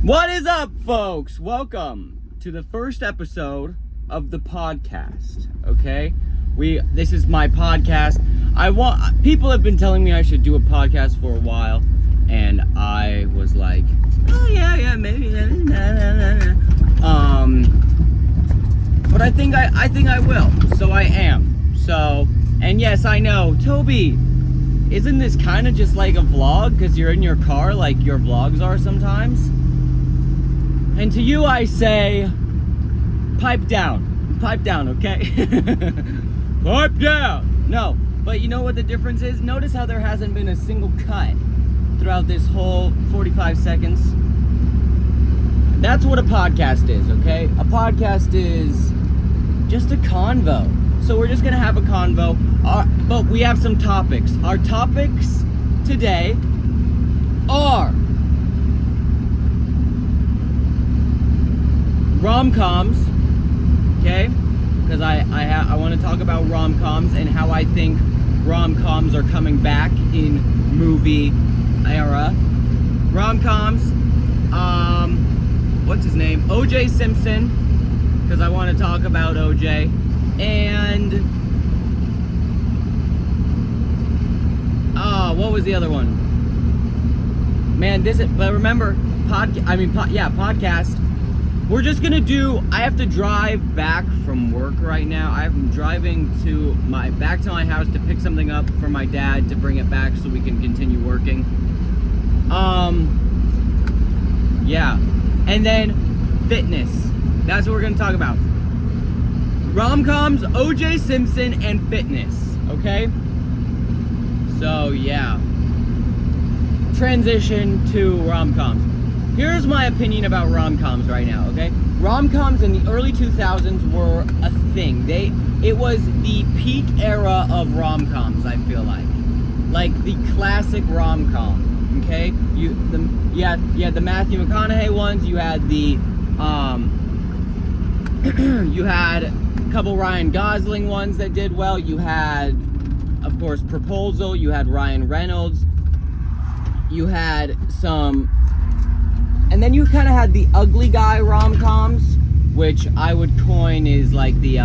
What is up, folks? Welcome to the first episode of the podcast. Okay, this is my podcast. People have been telling me I should do a podcast for a while, and I was like, oh yeah, maybe. But I think I will. So I am. So, and yes, I know, Toby. Isn't this kind of just like a vlog? Because you're in your car, like your vlogs are sometimes. And to you I say, pipe down, okay? Pipe down. No, but you know what the difference is? Notice how there hasn't been a single cut throughout this whole 45 seconds. That's what a podcast is, okay? A podcast is just a convo. So we're just gonna have a convo, but we have some topics. Our topics today are Romcoms, okay? Because I want to talk about Romcoms and how I think Romcoms are coming back in movie era. Romcoms, what's his name? O.J. Simpson, because I want to talk about O.J. And what was the other one? Man, but remember, podcast. We're just gonna I have to drive back from work right now. I'm driving back to my house to pick something up for my dad to bring it back so we can continue working. Yeah. And then fitness. That's what we're gonna talk about. Romcoms, O.J. Simpson, and fitness. Okay? So yeah. Transition to romcoms. Here's my opinion about romcoms right now, okay? Romcoms in the early 2000s were a thing. It was the peak era of romcoms, I feel like. Like the classic rom-com, okay? You had the Matthew McConaughey ones, you had the you had a couple Ryan Gosling ones that did well. You had, of course, Proposal, you had Ryan Reynolds. You had some. And then you kind of had the ugly guy rom-coms, which I would coin is like the,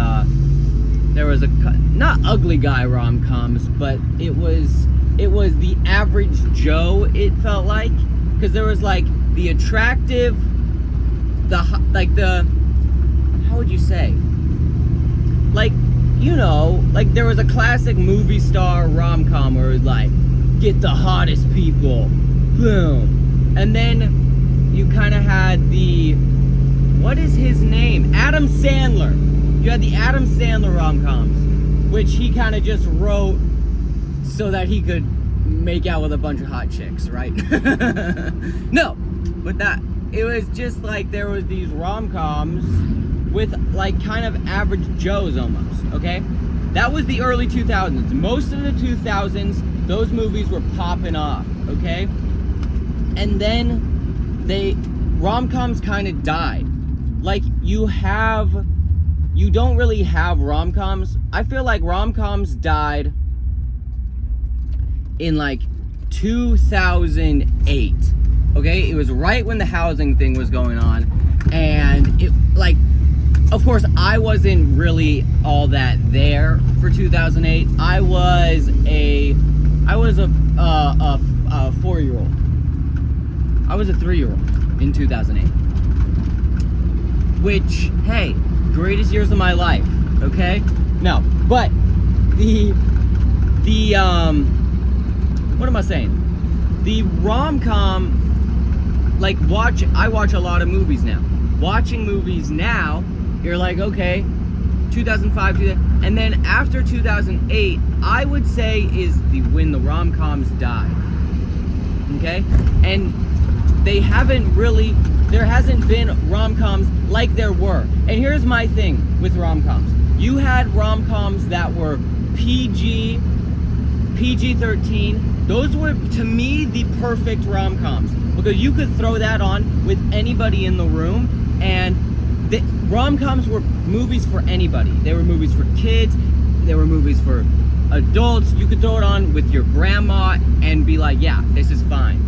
there was not ugly guy rom-coms, but it was the average Joe, it felt like. Because there was like the attractive, how would you say? Like, you know, like there was a classic movie star rom-com where it was like, get the hottest people, boom. And then you kind of had what is his name? Adam Sandler. You had the Adam Sandler rom-coms, which he kind of just wrote so that he could make out with a bunch of hot chicks, right? No, but it was just like there was these rom-coms with like kind of average Joes almost, okay? That was the early 2000s. Most of the 2000s, those movies were popping off, okay? And then rom-coms kind of died. Like, you don't really have rom-coms. I feel like rom-coms died in like 2008. Okay, it was right when the housing thing was going on, and it, like, of course, I wasn't really all that there for 2008. I was a 4-year-old. I was a 3-year-old in 2008. Which, hey, greatest years of my life, okay? No, but what am I saying? The rom-com, like, I watch a lot of movies now. Watching movies now, you're like, okay, 2005, and then after 2008, I would say is when the rom-coms died, okay? And there hasn't been rom-coms like there were. And here's my thing with rom-coms. You had rom-coms that were PG-13. Those were, to me, the perfect rom-coms. Because you could throw that on with anybody in the room, and rom-coms were movies for anybody. They were movies for kids. They were movies for adults. You could throw it on with your grandma and be like, yeah, this is fine.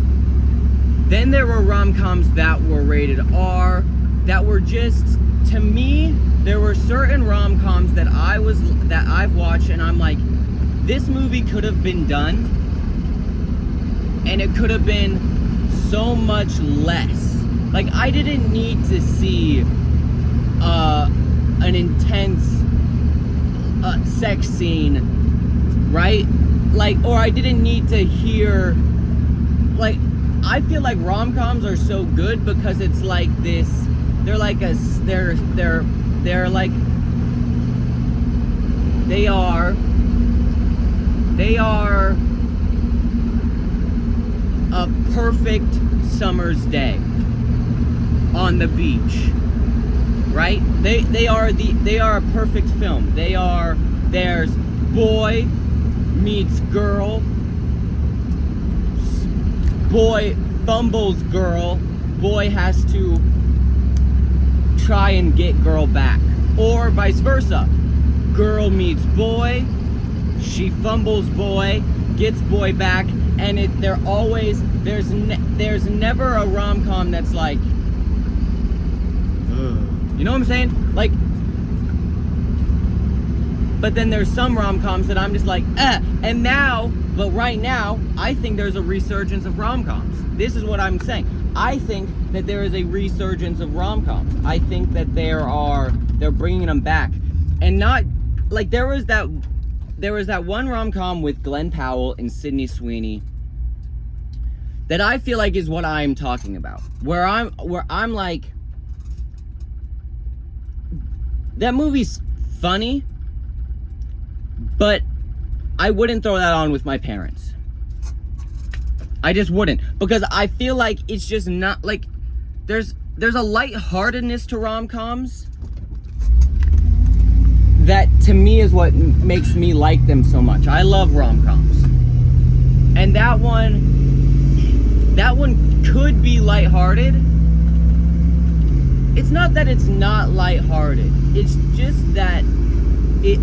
Then there were rom-coms that were rated R, that were just, to me, there were certain rom-coms that I've watched and I'm like, this movie could have been done and it could have been so much less. Like, I didn't need to see an intense sex scene, right? Like, or I didn't need to hear, like, I feel like rom-coms are so good because it's like this, they're like a, they're like, they are a perfect summer's day on the beach, right? They are a perfect film. There's boy meets girl, boy fumbles girl, boy has to try and get girl back, or vice versa. Girl meets boy, she fumbles boy, gets boy back, and there's never a rom-com that's like, you know what I'm saying? Like, but then there's some rom-coms that I'm just like, but right now, I think there's a resurgence of rom-coms. This is what I'm saying. I think that there is a resurgence of rom-coms. I think that they're bringing them back. And not, like, there was that one rom-com with Glenn Powell and Sydney Sweeney that I feel like is what I'm talking about. Where I'm like, that movie's funny, but I wouldn't throw that on with my parents. I just wouldn't, because I feel like it's just not, like, there's a lightheartedness to rom-coms that to me is what makes me like them so much. I love rom-coms. And that one could be lighthearted. It's not that it's not lighthearted. It's just that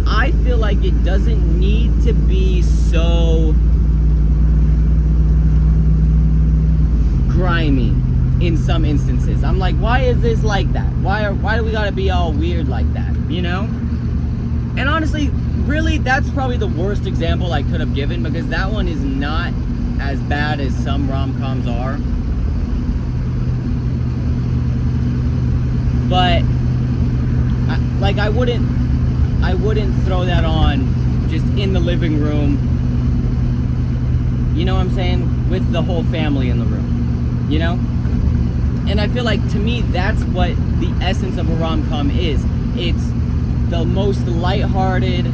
I feel like it doesn't need to be so grimy in some instances. I'm like, why is this like that? Why do we gotta be all weird like that, you know? And honestly, really, that's probably the worst example I could have given, because that one is not as bad as some rom-coms are. But I wouldn't throw that on just in the living room. You know what I'm saying? With the whole family in the room. You know? And I feel like, to me, that's what the essence of a rom-com is. It's the most lighthearted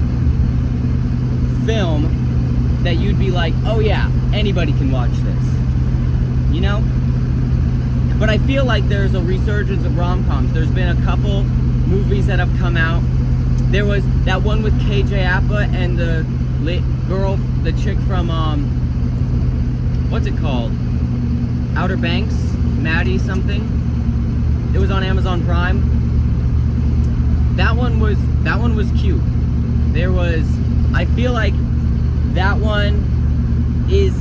film that you'd be like, oh yeah, anybody can watch this. You know? But I feel like there's a resurgence of rom-coms. There's been a couple movies that have come out. There was that one with KJ Apa and the chick from, what's it called? Outer Banks? Maddie something? It was on Amazon Prime. That one was cute. I feel like that one is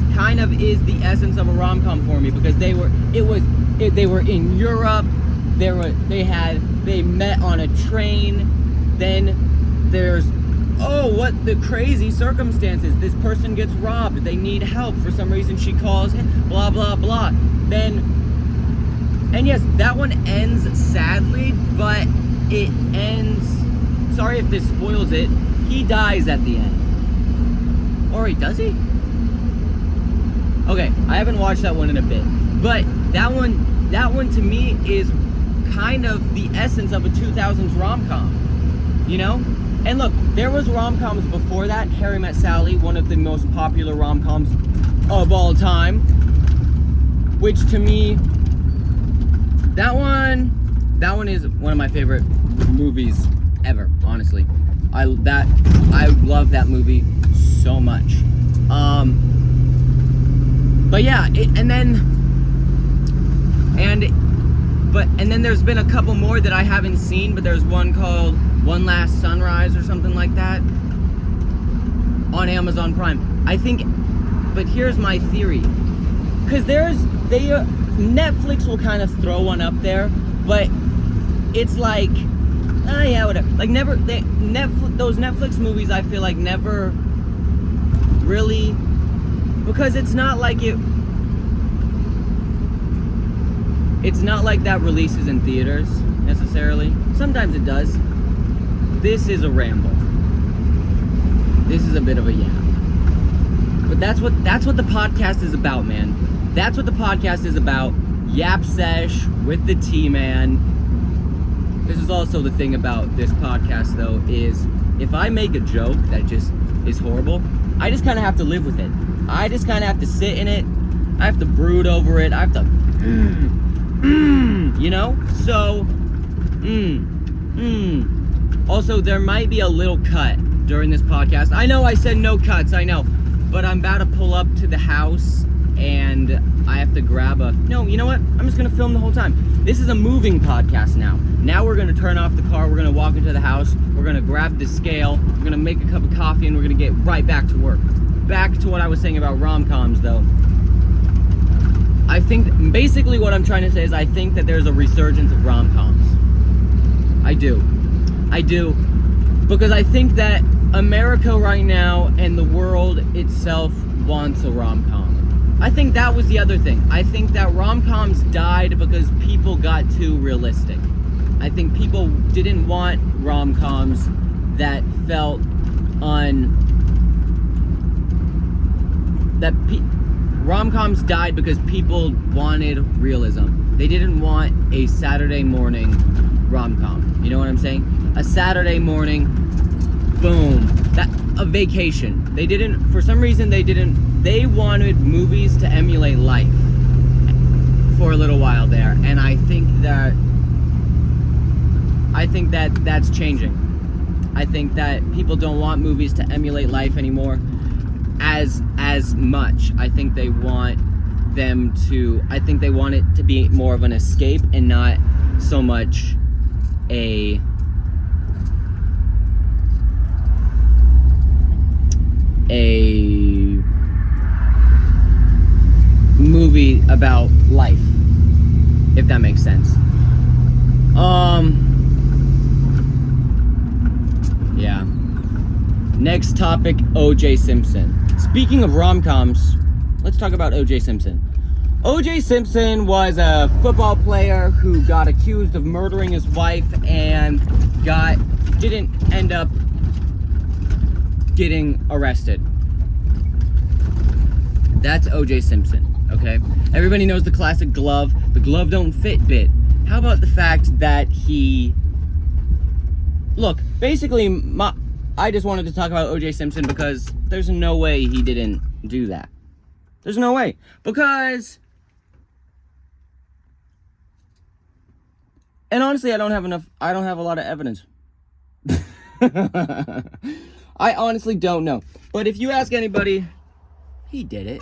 the essence of a rom-com for me, because they were in Europe. They met on a train. Then there's, what the crazy circumstances. This person gets robbed. They need help. For some reason she calls him, blah, blah, blah. And yes, that one ends sadly, but it ends, sorry if this spoils it, he dies at the end. Or does he? Okay, I haven't watched that one in a bit. But that one to me is kind of the essence of a 2000s rom-com. You know? And look, there was rom-coms before that. Harry Met Sally, one of the most popular rom-coms of all time. Which to me, that one is one of my favorite movies ever, honestly. I love that movie so much. But yeah, and then there's been a couple more that I haven't seen, but there's one called One Last Sunrise or something like that on Amazon Prime. I think, but here's my theory, because Netflix will kind of throw one up there, but it's like, oh yeah, whatever. Like those Netflix movies, I feel like never really, because it's not like that releases in theaters necessarily. Sometimes it does. This is a ramble. This is a bit of a yap. But that's what the podcast is about, man. That's what the podcast is about. Yap sesh with the T-Man. This is also the thing about this podcast, though, is if I make a joke that just is horrible, I just kind of have to live with it. I just kind of have to sit in it. I have to brood over it. I have to, you know? So, Also, there might be a little cut during this podcast. I know I said no cuts, I know. But I'm about to pull up to the house and I have to grab no, you know what? I'm just gonna film the whole time. This is a moving podcast now. Now we're gonna turn off the car, we're gonna walk into the house, we're gonna grab the scale, we're gonna make a cup of coffee, and we're gonna get right back to work. Back to what I was saying about rom-coms, though. I think, basically what I'm trying to say is I think that there's a resurgence of rom-coms. I do. Because I think that America right now and the world itself wants a rom-com. I think that was the other thing. I think that rom-coms died because people got too realistic. I think people didn't want rom-coms that felt rom-coms died because people wanted realism. They didn't want a Saturday morning rom-com. You know what I'm saying? A Saturday morning, boom, a vacation. For some reason they wanted movies to emulate life for a little while there, and I think that that's changing. I think that people don't want movies to emulate life anymore as much. I think they want it to be more of an escape and not so much a movie about life, if that makes sense. Yeah. Next topic, O.J. Simpson. Speaking of rom-coms, let's talk about O.J. Simpson. O.J. Simpson was a football player who got accused of murdering his wife and didn't end up getting arrested. That's O.J. Simpson, okay? Everybody knows the classic glove. The glove don't fit bit. How about the fact that look, basically, I just wanted to talk about O.J. Simpson because there's no way he didn't do that. There's no way. Because, and honestly, I don't have a lot of evidence. I honestly don't know. But if you ask anybody, he did it.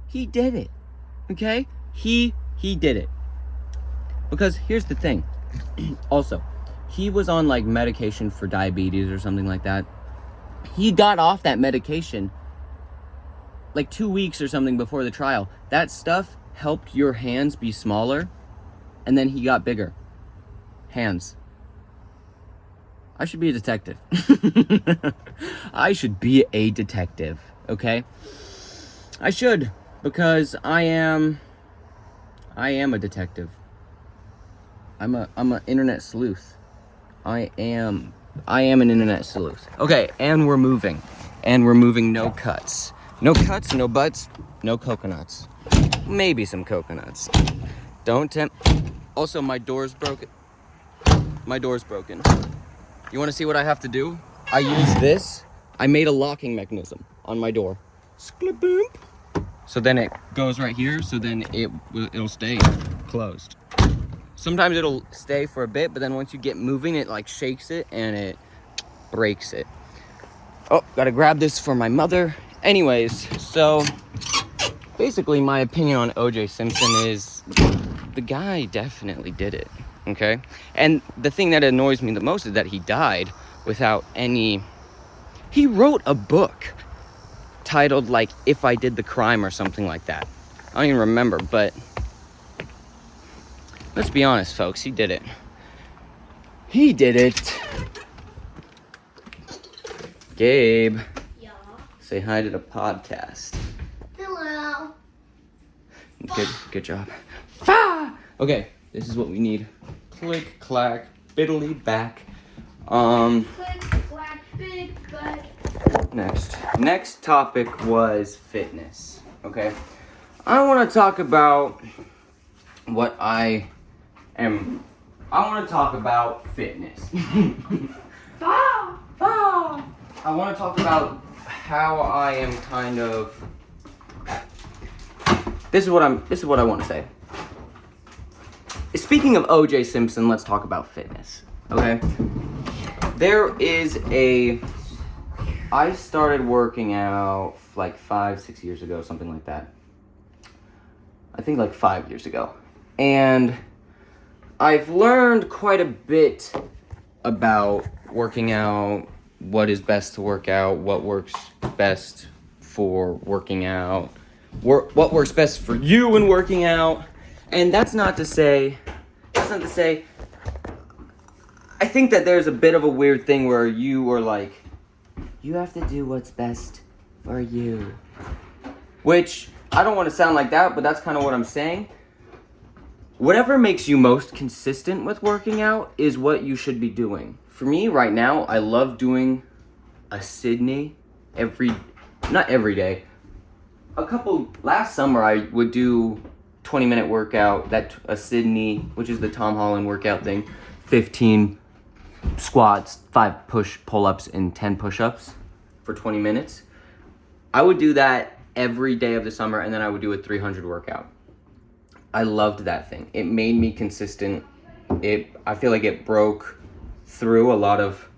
He did it. Okay? He did it. Because here's the thing. Also, he was on like medication for diabetes or something like that. He got off that medication like 2 weeks or something before the trial. That stuff helped your hands be smaller, and then he got bigger. Hands. I should be a detective. I should be a detective, okay? I should, because I am a detective. I'm an internet sleuth. I am an internet sleuth. Okay, and we're moving. And we're moving, no cuts. No cuts, no butts, no coconuts. Maybe some coconuts. Don't tempt. Also, my door's broken. My door's broken. You want to see what I have to do? I use this. I made a locking mechanism on my door. Skla-boom. So then it goes right here, so then it'll stay closed. Sometimes it'll stay for a bit, but then once you get moving, it like shakes it and it breaks it. Oh, gotta grab this for my mother. Anyways, so basically my opinion on O.J. Simpson is the guy definitely did it, okay? And the thing that annoys me the most is that he died without any... He wrote a book titled like If I Did the Crime or something like that. I don't even remember, but Let's be honest, folks. He did it. He did it. Gabe. Yeah. Say hi to the podcast. Hello. Good job. Fa! Okay, this is what we need. Click, clack, biddly back. Click, clack, big butt. Next topic was fitness. Okay, I want to talk about I want to talk about fitness. I want to talk about how I am kind of. This is what I want to say. Speaking of O.J. Simpson, let's talk about fitness. Okay, I started working out like 5-6 years ago, something like that. I think like 5 years ago. And I've learned quite a bit about working out, what is best to work out, what works best for working out, what works best for you when working out. And that's not to say, I think that there's a bit of a weird thing where you are like, you have to do what's best for you. Which, I don't want to sound like that, but that's kind of what I'm saying. Whatever makes you most consistent with working out is what you should be doing. For me, right now, I love doing a Sydney not every day. Last summer, I would do 20-minute workout, a Sydney, which is the Tom Holland workout thing, 15 squats, 5 pull-ups, and 10 push-ups for 20 minutes. I would do that every day of the summer, and then I would do a 300 workout. I loved that thing. It made me consistent. I feel like it broke through a lot of,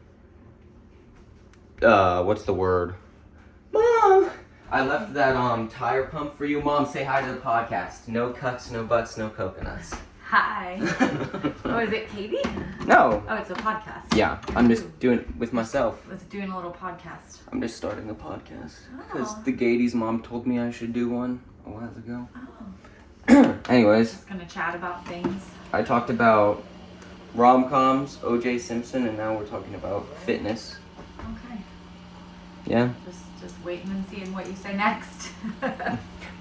what's the word? Mom! I left that tire pump for you. Mom, say hi to the podcast. No cuts, no butts, no coconuts. Hi. Oh, is it Katie? No. Oh, it's a podcast. Yeah, I'm just doing it with myself. Was doing a little podcast. I'm just starting a podcast. Oh. Because the Gatie's mom told me I should do one a while ago. Oh. Anyways. Just gonna chat about things. I talked about Romcoms, O.J. Simpson, and now we're talking about fitness. Okay. Yeah. Just waiting and seeing what you say next.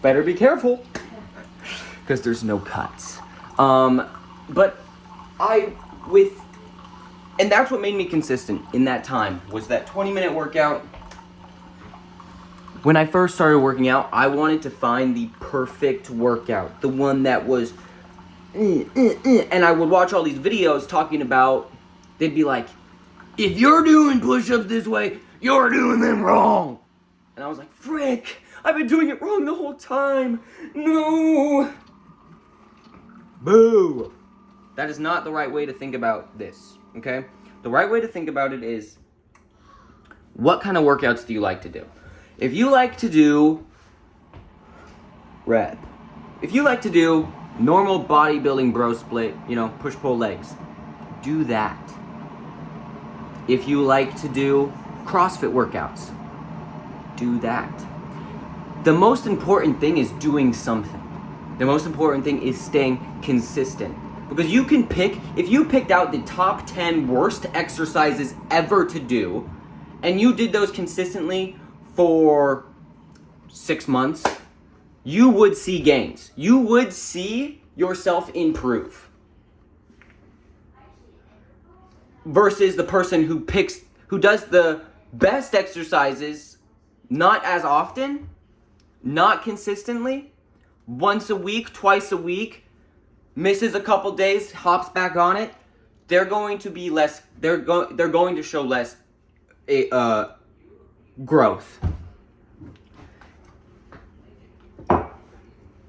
Better be careful. Because there's no cuts. But and that's what made me consistent in that time, was that 20-minute workout. When I first started working out, I wanted to find the perfect workout, the one that was, and I would watch all these videos talking about, they'd be like, if you're doing push-ups this way, you're doing them wrong. And I was like, frick, I've been doing it wrong the whole time. No. Boo. That is not the right way to think about this, okay? The right way to think about it is, what kind of workouts do you like to do? If you like to do if you like to do normal bodybuilding bro split, push-pull legs, do that. If you like to do CrossFit workouts, do that. The most important thing is doing something. The most important thing is staying consistent. Because if you picked out the top 10 worst exercises ever to do, and you did those consistently for 6 months, you would see gains. You would see yourself improve. Versus the person who does the best exercises not as often, not consistently, once a week, twice a week, misses a couple days, hops back on it, they're going to be less, they're going to show less growth.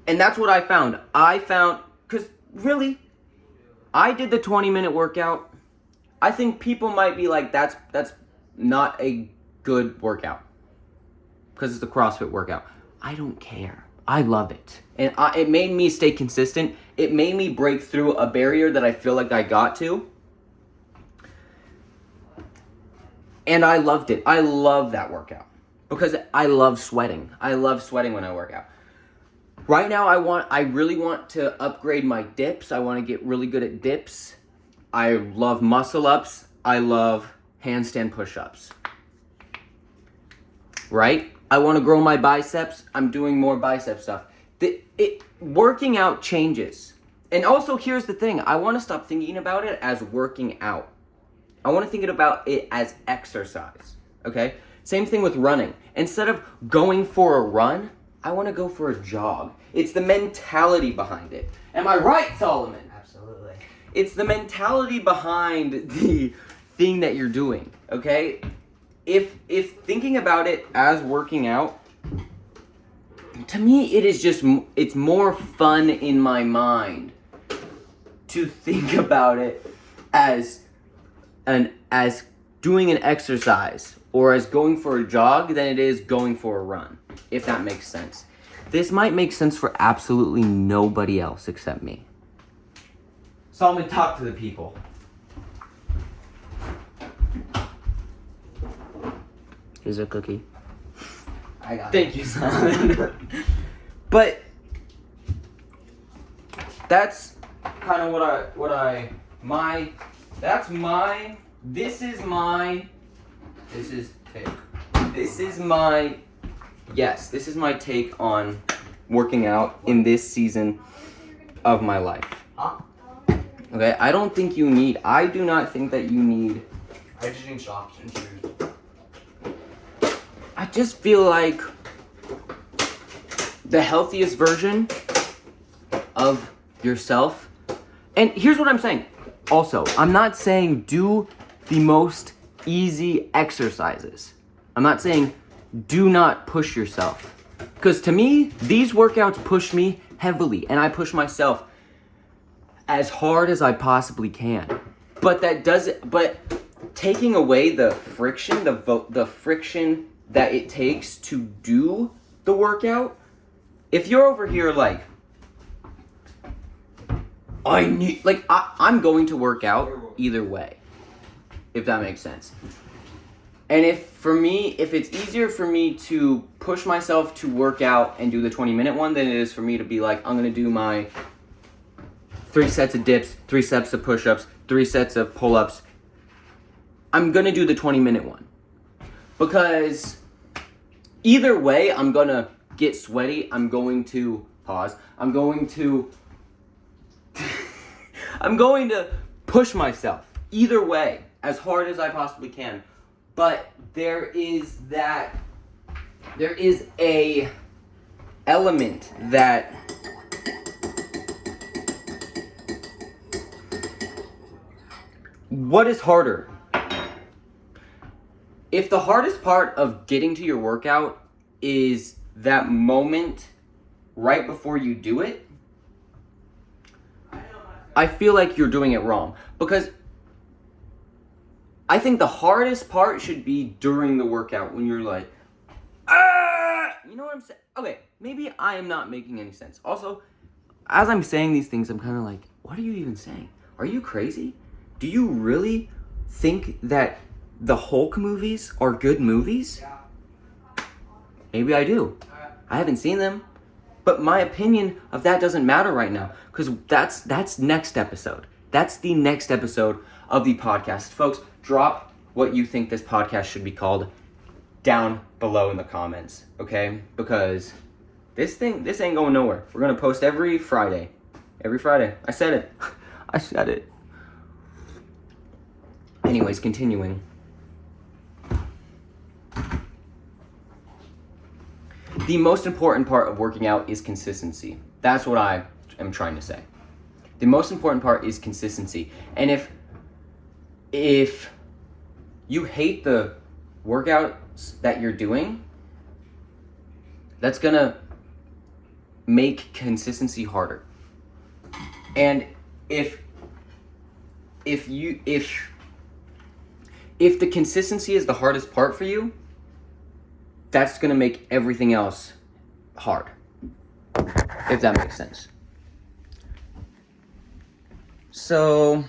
And that's what I found. Because really, I did the 20-minute workout. I think people might be like, that's not a good workout. Because it's a CrossFit workout. I don't care. I love it. And it made me stay consistent. It made me break through a barrier that I feel like I got to. And I loved it. I love that workout. Because I love sweating. I love sweating when I work out. Right now, I really want to upgrade my dips. I want to get really good at dips. I love muscle ups. I love handstand push-ups. Right? I want to grow my biceps. I'm doing more bicep stuff. Working out changes. And also, here's the thing. I want to stop thinking about it as working out. I want to think about it as exercise. Okay? Same thing with running. Instead of going for a run, I want to go for a jog. It's the mentality behind it. Am I right, Solomon? Absolutely. It's the mentality behind the thing that you're doing, okay? If thinking about it as working out, to me it's more fun in my mind to think about it as doing an exercise or as going for a jog than it is going for a run, if that makes sense. This might make sense for absolutely nobody else except me. Solomon, talk to the people. Here's a cookie. I got Thank you, Solomon. But that's kind of this is my take on working out in this season of my life. Huh? Okay, I do not think that you need. I just need socks and shoes. I just feel like the healthiest version of yourself. And here's what I'm saying. Also, I'm not saying do the most easy exercises. I'm not saying do not push yourself. Because to me, these workouts push me heavily, and I push myself as hard as I possibly can. But taking away the friction, the friction that it takes to do the workout, if you're over here like, I'm going to work out either way, if that makes sense. And if it's easier for me to push myself to work out and do the 20-minute one than it is for me to be like, I'm going to do my 3 sets of dips, 3 sets of push-ups, 3 sets of pull-ups, I'm going to do the 20-minute one. Because either way, I'm going to get sweaty. I'm going to push myself either way as hard as I possibly can. But there is a element that what is harder? If the hardest part of getting to your workout is that moment right before you do it, I feel like you're doing it wrong. Because I think the hardest part should be during the workout when you're like, ah! You know what I'm saying? Okay, maybe I am not making any sense. Also, as I'm saying these things, I'm kind of like, what are you even saying? Are you crazy? Do you really think that the Hulk movies are good movies? Yeah. Maybe I do. I haven't seen them. But my opinion of that doesn't matter right now. Because that's next episode. That's the next episode of the podcast. Folks, drop what you think this podcast should be called down below in the comments. Okay? Because this ain't going nowhere. We're going to post every Friday. Every Friday. I said it. I said it. Anyways, continuing. The most important part of working out is consistency. That's what I am trying to say. The most important part is consistency. And if you hate the workouts that you're doing, that's gonna make consistency harder. And if the consistency is the hardest part for you, that's gonna make everything else hard. If that makes sense. So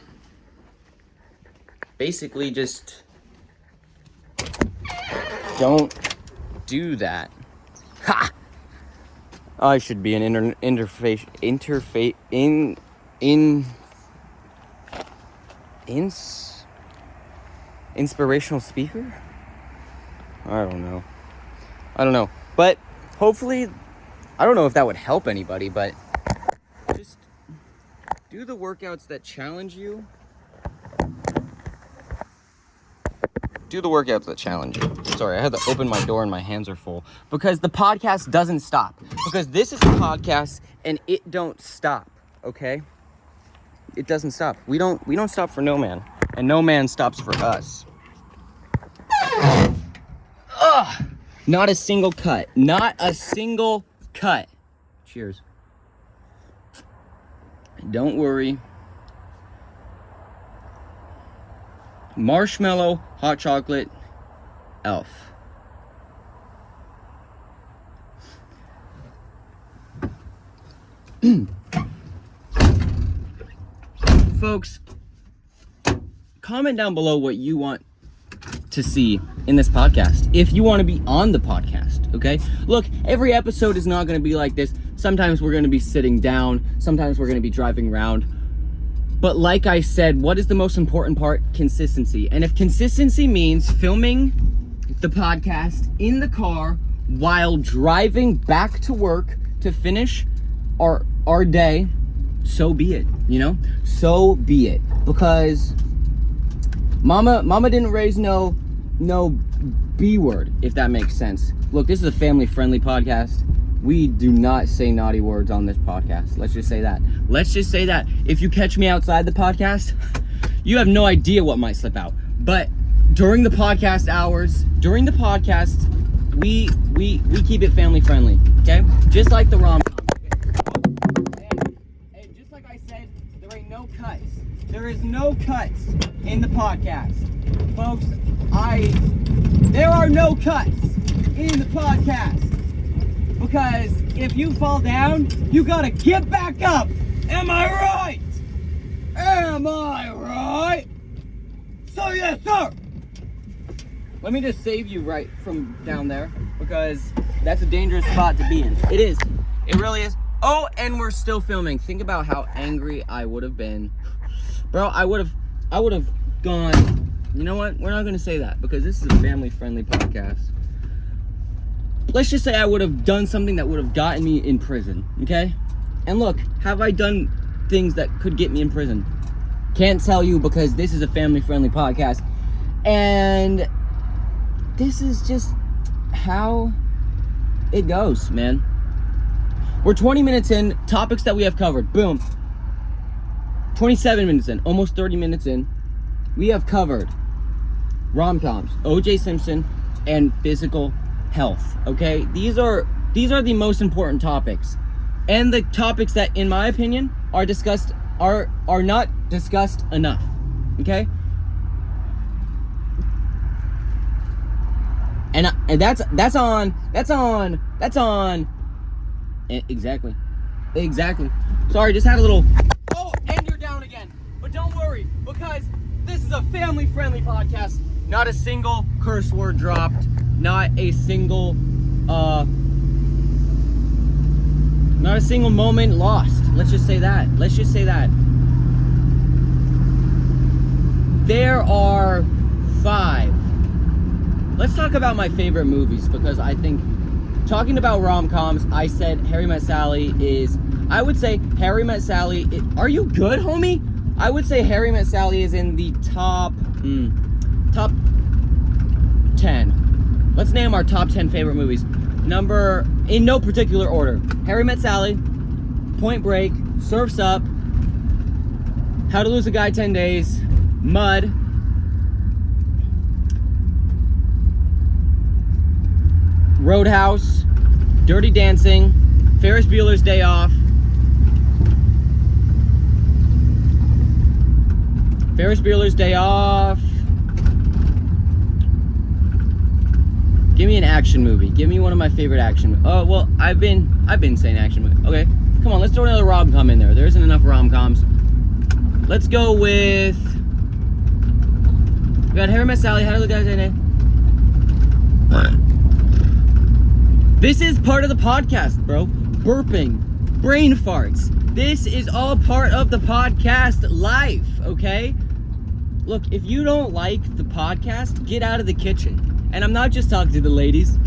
basically just don't do that. Ha! I should be an inspirational speaker? I don't know. But hopefully, I don't know if that would help anybody, but just do the workouts that challenge you. Do the workouts that challenge you. Sorry, I had to open my door and my hands are full. Because the podcast doesn't stop. Because this is a podcast and it don't stop, okay? It doesn't stop. We don't stop for no man. And no man stops for us. Ugh! Not a single cut. Not a single cut. Cheers. Don't worry. Marshmallow, hot chocolate, elf. Folks, comment down below what you want to see in this podcast. If you want to be on the podcast, okay? Look, every episode is not going to be like this. Sometimes we're going to be sitting down. Sometimes we're going to be driving around. But like I said, what is the most important part? Consistency. And if consistency means filming the podcast in the car while driving back to work to finish our day, so be it, you know? So be it. Because mama didn't raise no B word, if that makes sense. Look, this is a family-friendly podcast. We do not say naughty words on this podcast. Let's just say that. If you catch me outside the podcast, you have no idea what might slip out. But during the podcast hours, we keep it family friendly, okay? Just like the Romcoms. And just like I said, there ain't no cuts. There is no cuts in the podcast. Folks, there are no cuts in the podcast. Because if you fall down, you gotta get back up. Am I right? Am I right? So yes, sir. Let me just save you right from down there, because that's a dangerous spot to be in. It is. It really is. Oh, and we're still filming. Think about how angry I would have been. Bro, I would have gone, you know what? We're not gonna say that, because this is a family-friendly podcast. Let's just say I would have done something that would have gotten me in prison, okay? And look, have I done things that could get me in prison? Can't tell you, because this is a family-friendly podcast. And this is just how it goes, man. We're 20 minutes in, topics that we have covered. Boom. 27 minutes in, almost 30 minutes in. We have covered Romcoms, O.J. Simpson, and physical health, okay? These are the most important topics, and the topics that, in my opinion, are not discussed enough, okay? And that's on exactly. Sorry, just had a little. Oh, and you're down again. But don't worry, because this is a family-friendly podcast. Not a single curse word dropped. Not a single moment lost. Let's just say that. There are 5. Let's talk about my favorite movies, because I think, talking about rom-coms, I said Harry Met Sally is, I would say Harry Met Sally, are you good, homie? I would say Harry Met Sally is in the top 10. Let's name our top 10 favorite movies. In no particular order: Harry Met Sally, Point Break, Surf's Up, How to Lose a Guy 10 Days, Mud, Roadhouse, Dirty Dancing, Ferris Bueller's Day Off, Give me an action movie. Give me one of my favorite action movies. Oh, well, I've been saying action movie. Okay, come on, let's throw another rom-com in there. There isn't enough rom-coms. Let's go with, we got Harry Met Sally, How to Look At It. This is part of the podcast, bro. burping, brain farts. This is all part of the podcast life, okay? Look, if you don't like the podcast, get out of the kitchen. And I'm not just talking to the ladies.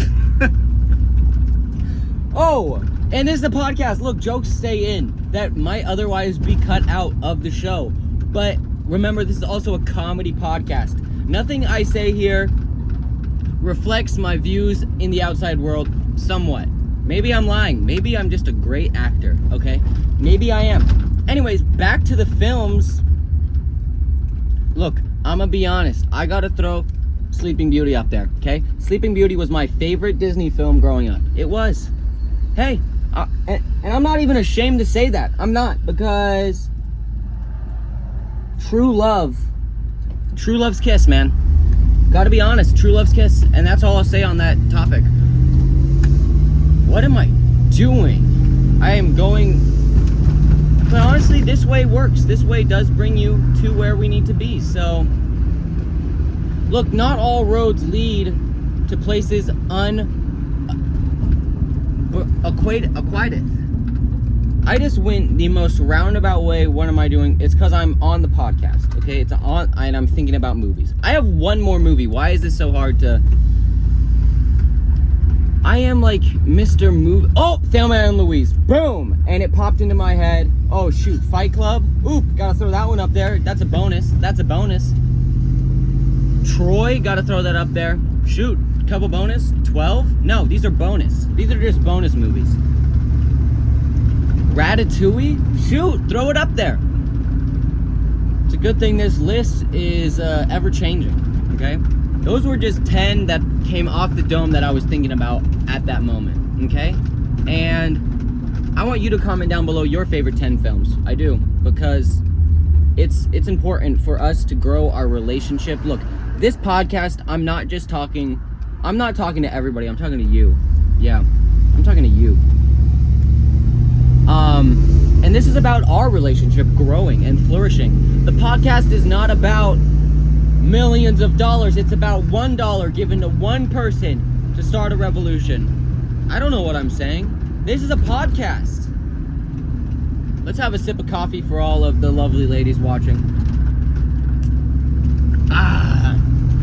Oh, and this is the podcast. Look, jokes stay in that might otherwise be cut out of the show. But remember, this is also a comedy podcast. Nothing I say here reflects my views in the outside world somewhat. Maybe I'm lying. Maybe I'm just a great actor, okay? Maybe I am. Anyways, back to the films. Look, I'm gonna be honest. I gotta throw Sleeping Beauty up there, okay? Sleeping Beauty was my favorite Disney film growing up. It was. Hey, and I'm not even ashamed to say that. I'm not, because true love's kiss, man. Gotta be honest, true love's kiss, and that's all I'll say on that topic. What am I doing? I am going, but honestly, this way works. This way does bring you to where we need to be. So, look, not all roads lead to places unacquainted. I just went the most roundabout way. What am I doing? It's because I'm on the podcast, okay? It's on, and I'm thinking about movies. I have one more movie. Why is this so hard to... I am like Mr. Movie... Oh, Thelma and Louise. Boom! And it popped into my head. Oh, shoot. Fight Club. Oop, gotta throw that one up there. That's a bonus. That's a bonus. Troy, gotta throw that up there. Shoot, couple bonus. 12? No, these are bonus. These are just bonus movies. Ratatouille? Shoot, throw it up there. It's a good thing this list is ever-changing, okay? Those were just 10 that came off the dome that I was thinking about at that moment, okay? And I want you to comment down below your favorite 10 films. I do, because it's important for us to grow our relationship. Look, this podcast, I'm not talking to everybody, I'm talking to you. Yeah, I'm talking to you. And this is about our relationship growing and flourishing. The podcast is not about millions of dollars. It's about $1 given to one person to start a revolution. I don't know what I'm saying. This is a podcast. Let's have a sip of coffee for all of the lovely ladies watching.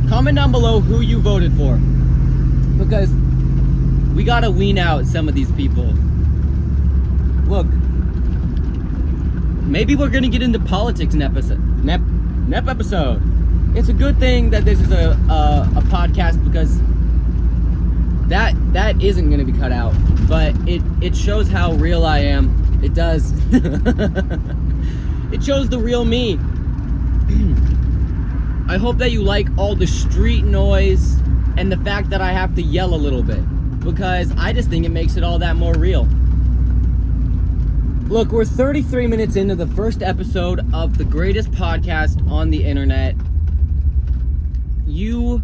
Comment down below who you voted for, because we gotta wean out some of these people. Look, maybe we're gonna get into politics in episode. It's a good thing that this is a podcast, because that isn't gonna be cut out, but it shows how real I am. It does. It shows the real me. I hope that you like all the street noise and the fact that I have to yell a little bit, because I just think it makes it all that more real. Look, we're 33 minutes into the first episode of the greatest podcast on the internet. You're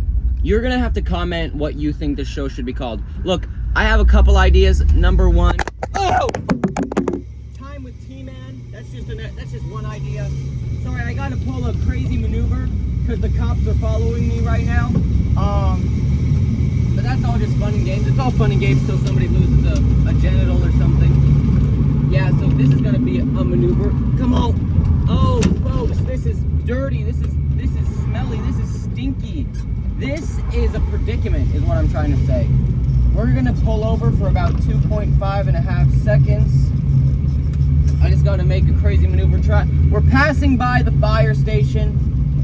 gonna have to comment what you think this show should be called. Look, I have a couple ideas. Number one, Time with T-Man. That's just one idea. Sorry, I gotta pull a crazy maneuver because the cops are following me right now. But that's all just fun and games. It's all fun and games till somebody loses a genital or something. Yeah, so this is gonna be a maneuver. Come on. Oh, folks, this is dirty. This is smelly. This is stinky. This is a predicament, is what I'm trying to say. We're gonna pull over for about 2.5 seconds. I just gotta make a crazy maneuver. We're passing by the fire station.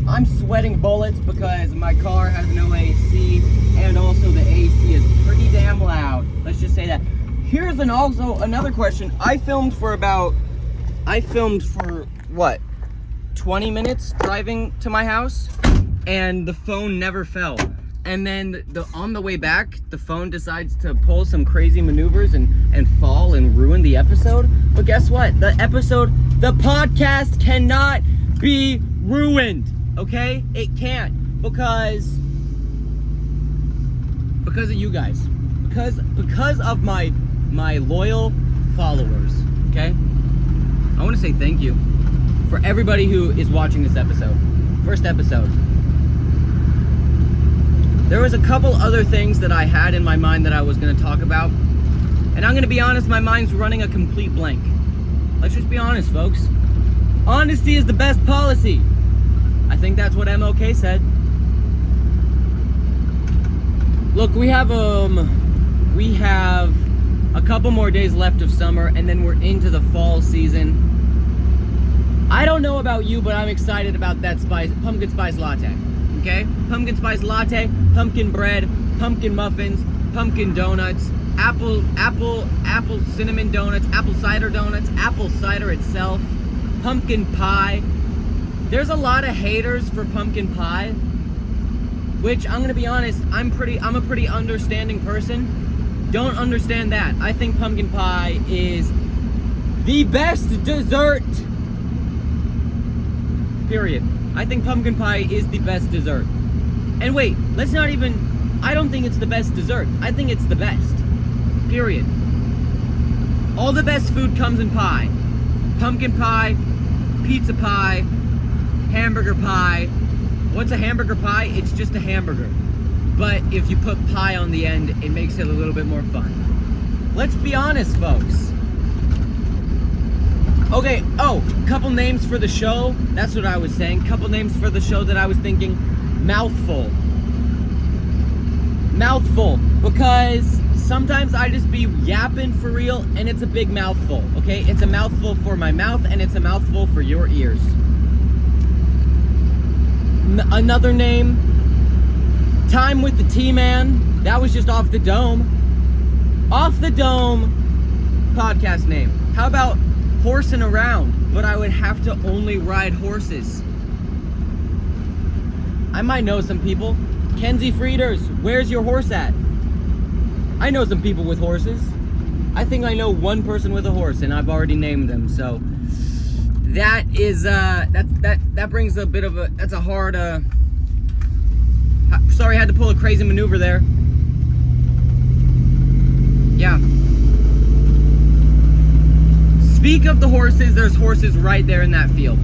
I'm sweating bullets because my car has no AC, and also the AC is pretty damn loud. Let's just say that. Here's another question. I filmed for what, 20 minutes driving to my house, and the phone never fell. And then on the way back, the phone decides to pull some crazy maneuvers and fall and ruin the episode. But guess what? The podcast cannot be ruined, okay? It can't, because of you guys. Because of my loyal followers, okay? I want to say thank you for everybody who is watching this episode. First episode. There was a couple other things that I had in my mind that I was going to talk about, And I'm gonna be honest, my mind's running a complete blank. Let's just be honest, folks. Honesty is the best policy. I think that's what MLK said. Look, we have a couple more days left of summer, and then we're into the fall season. I don't know about you, but I'm excited about that pumpkin spice latte. Okay? Pumpkin spice latte, pumpkin bread, pumpkin muffins, pumpkin donuts, apple cinnamon donuts, apple cider itself, pumpkin pie. There's a lot of haters for pumpkin pie, which I'm gonna be honest, I'm a pretty understanding person. Don't understand that. I think pumpkin pie is the best dessert. Period. I think pumpkin pie is the best dessert. And wait, I don't think it's the best dessert. I think it's the best. Period. All the best food comes in pie. Pumpkin pie, pizza pie, hamburger pie. What's a hamburger pie? It's just a hamburger. But if you put pie on the end, it makes it a little bit more fun. Let's be honest, folks. Okay, couple names for the show. That's what I was saying. Couple names for the show that I was thinking. Mouthful. Mouthful. Because sometimes I just be yapping for real, and it's a big mouthful, okay? It's a mouthful for my mouth, and it's a mouthful for your ears. Another name, Time with the T-Man. That was just Off the Dome. Off the Dome podcast name. How about Horsing Around? But I would have to only ride horses. I might know some people. Kenzie Frieders, where's your horse at? I know some people with horses. I think I know one person with a horse, and I've already named them. So that is that brings a bit of a, that's a hard sorry, I had to pull a crazy maneuver there. Yeah. Speak of the horses, there's horses right there in that field.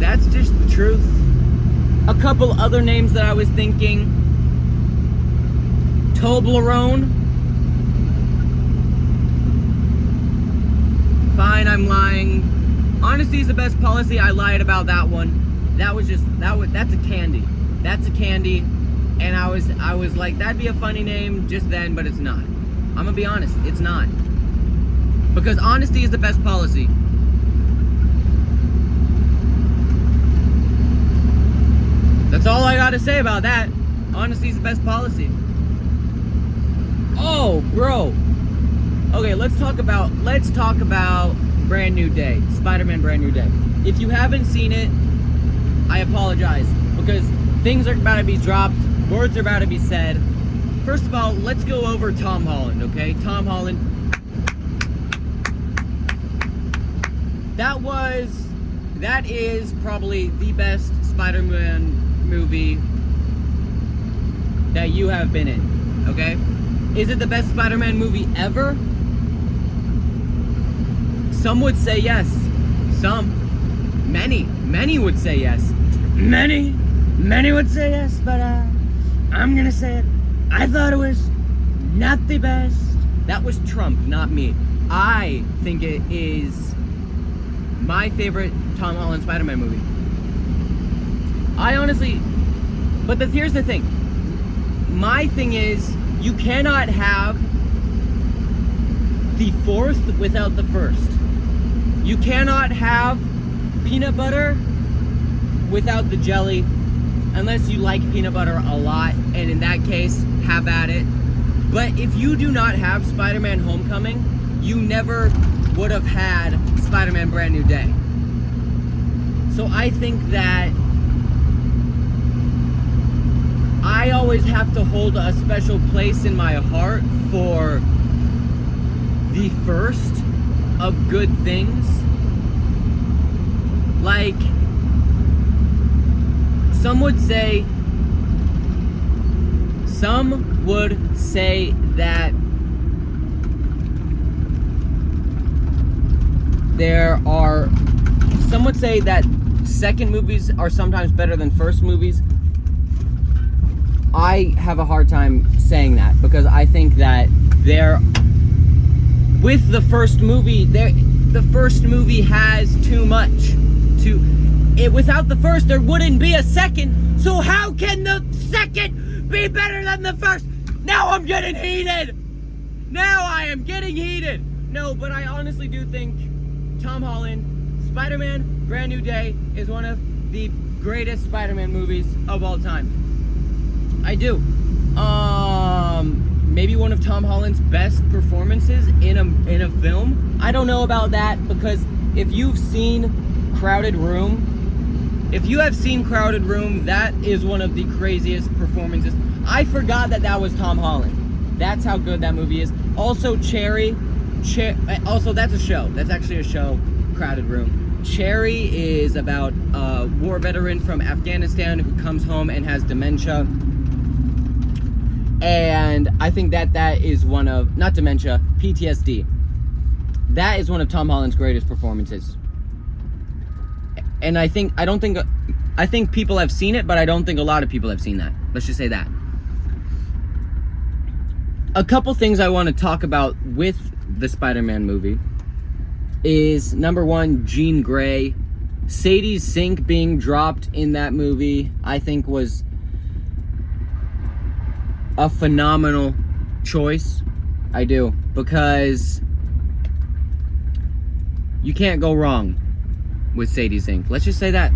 That's just the truth. A couple other names that I was thinking. Toblerone. Fine, I'm lying. Honesty is the best policy. I lied about that one. That's a candy. That's a candy. And I was like, that'd be a funny name just then, but it's not. I'm gonna be honest, it's not. Because honesty is the best policy. That's all I gotta say about that. Honesty is the best policy. Oh, bro. Okay, let's talk about Brand New Day. Spider-Man Brand New Day. If you haven't seen it, I apologize. Because things are about to be dropped. Words are about to be said. First of all, let's go over Tom Holland, okay? Tom Holland. That is probably the best Spider-Man movie that you have been in, okay? Is it the best Spider-Man movie ever? Some would say yes. Some. Many would say yes. Many would say yes, but I'm gonna say it. I thought it was not the best. That was Trump, not me. I think it is my favorite Tom Holland Spider-Man movie. I honestly, but here's the thing. My thing is, you cannot have the fourth without the first. You cannot have peanut butter without the jelly, unless you like peanut butter a lot, and in that case, have at it. But if you do not have Spider-Man Homecoming, you never would have had Spider-Man Brand New Day. So I think that I always have to hold a special place in my heart for the first of good things. Like, some would say that some would say that second movies are sometimes better than first movies. I have a hard time saying that because I think that with the first movie, the first movie has too much. Without the first, there wouldn't be a second. So how can the second be better than the first? Now I'm getting heated. Now I am getting heated. No, but I honestly do think Tom Holland, Spider-Man: Brand New Day is one of the greatest Spider-Man movies of all time. I do. Maybe one of Tom Holland's best performances in a film. I don't know about that because if you've seen Crowded Room, that is one of the craziest performances. I forgot that was Tom Holland. That's how good that movie is. Also, also that's a show. That's actually a show, Crowded Room. Cherry is about a war veteran from Afghanistan who comes home and has dementia. And I think that is one of, not dementia, PTSD. That is one of Tom Holland's greatest performances. And I think people have seen it, but I don't think a lot of people have seen that. Let's just say that. A couple things I want to talk about with the Spider-Man movie is, number one, Jean Grey. Sadie Sink being dropped in that movie, I think, was a phenomenal choice. I do, because you can't go wrong with Sadie Sink. Let's just say that.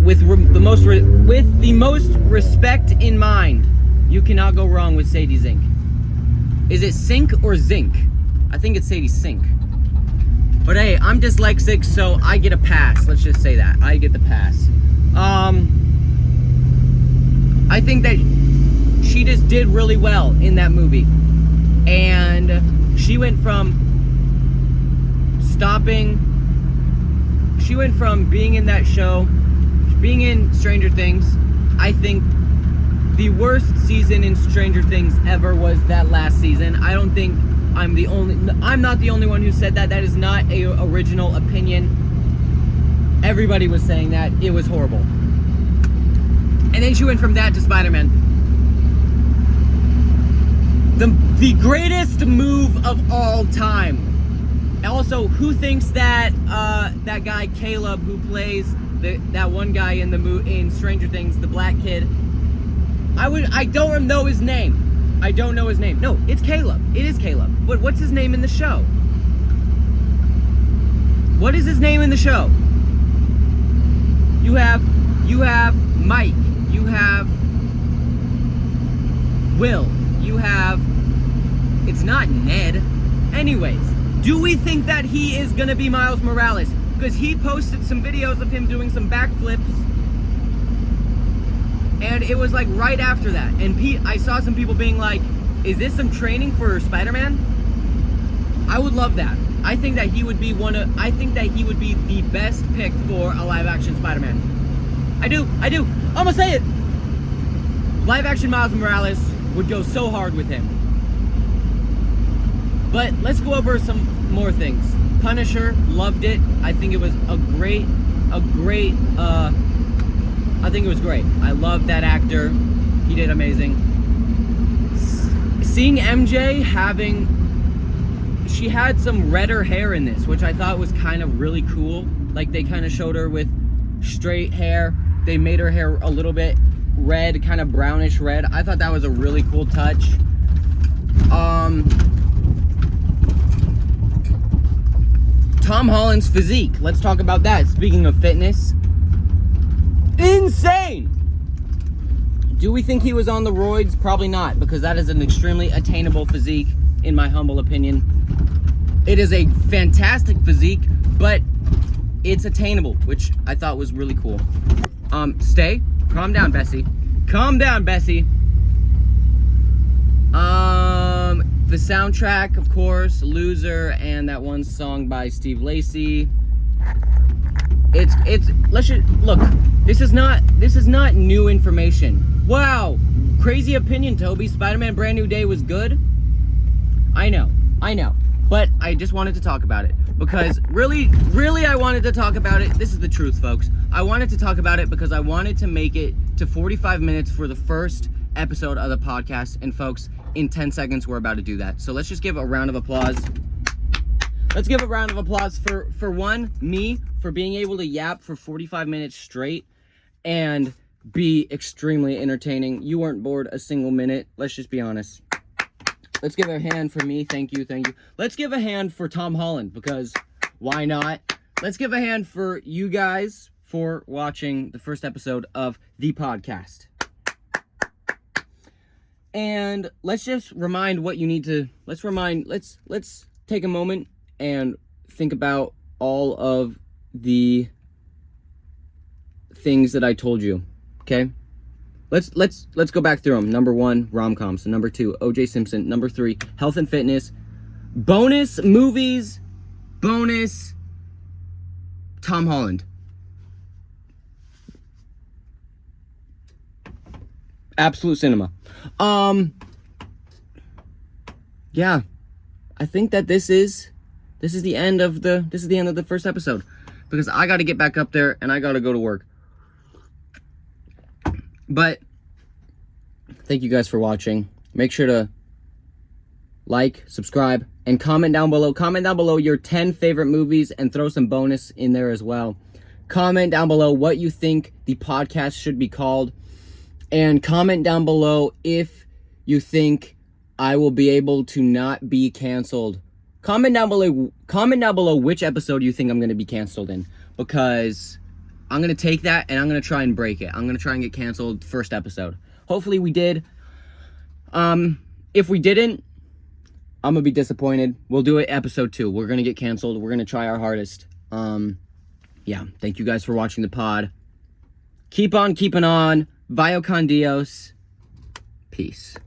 With the most respect in mind, you cannot go wrong with Sadie Sink. Is it Sink or Zinc? I think it's Sadie Sink. But hey, I'm dyslexic, so I get a pass. Let's just say that. I get the pass. I think that she just did really well in that movie. And she went from being in that show, being in Stranger Things. I think the worst season in Stranger Things ever was that last season. I don't think I'm not the only one who said that. That is not an original opinion. Everybody was saying that. It was horrible. And then she went from that to Spider-Man. The greatest move of all time. Also, who thinks that that guy Caleb, who plays that one guy in Stranger Things, the black kid, I don't know his name. I don't know his name. No, it's Caleb. It is Caleb. But what's his name in the show? What is his name in the show? You have Mike. You have Will. You have... It's not Ned. Anyways, do we think that he is gonna be Miles Morales? Because he posted some videos of him doing some backflips. And it was like right after that. And I saw some people being like, is this some training for Spider-Man? I would love that. I think that he would be the best pick for a live-action Spider-Man. I do. I'm gonna say it. Live-action Miles Morales would go so hard with him. But let's go over some more things. Punisher, loved it. I think it was I think it was great. I love that actor. He did amazing. Seeing MJ she had some redder hair in this, which I thought was kind of really cool. Like, they kind of showed her with straight hair. They made her hair a little bit red, kind of brownish red. I thought that was a really cool touch. Tom Holland's physique. Let's talk about that. Speaking of fitness. Insane! Do we think he was on the roids? Probably not, because that is an extremely attainable physique, in my humble opinion. It is a fantastic physique, but it's attainable, which I thought was really cool. Stay. Calm down, Bessie. Calm down, Bessie. The soundtrack, of course, Loser, and that one song by Steve Lacy. Look, this is not new information. Wow, crazy opinion, Toby. Spider-Man Brand New Day was good. I know, but I just wanted to talk about it because really I wanted to talk about it. This is the truth, folks. I wanted to talk about it because I wanted to make it to 45 minutes for the first episode of the podcast. And folks, in 10 seconds, we're about to do that. So let's just give a round of applause. Let's give a round of applause for one, me, for being able to yap for 45 minutes straight and be extremely entertaining. You weren't bored a single minute. Let's just be honest. Let's give a hand for me. Thank you. Let's give a hand for Tom Holland, because why not? Let's give a hand for you guys for watching the first episode of the podcast. And let's just remind what you need to, let's take a moment and think about all of the things that I told you, okay? Let's go back through them. Number 1, Romcoms. Number 2, O.J. Simpson. Number 3, health and fitness. Bonus movies. Bonus Tom Holland. Absolute cinema. Yeah. I think that this is the end of the first episode, because I got to get back up there and I got to go to work. But thank you guys for watching. Make sure to like, subscribe, and comment down below. Comment down below your 10 favorite movies and throw some bonus in there as well. Comment down below what you think the podcast should be called, and comment down below if you think I will be able to not be canceled. Comment down below which episode you think I'm going to be canceled in, because I'm going to take that and I'm going to try and break it. I'm going to try and get canceled first episode. Hopefully we did. If we didn't, I'm going to be disappointed. We'll do it episode 2. We're going to get canceled. We're going to try our hardest. Yeah, thank you guys for watching the pod. Keep on keeping on. Vaya con Dios. Peace.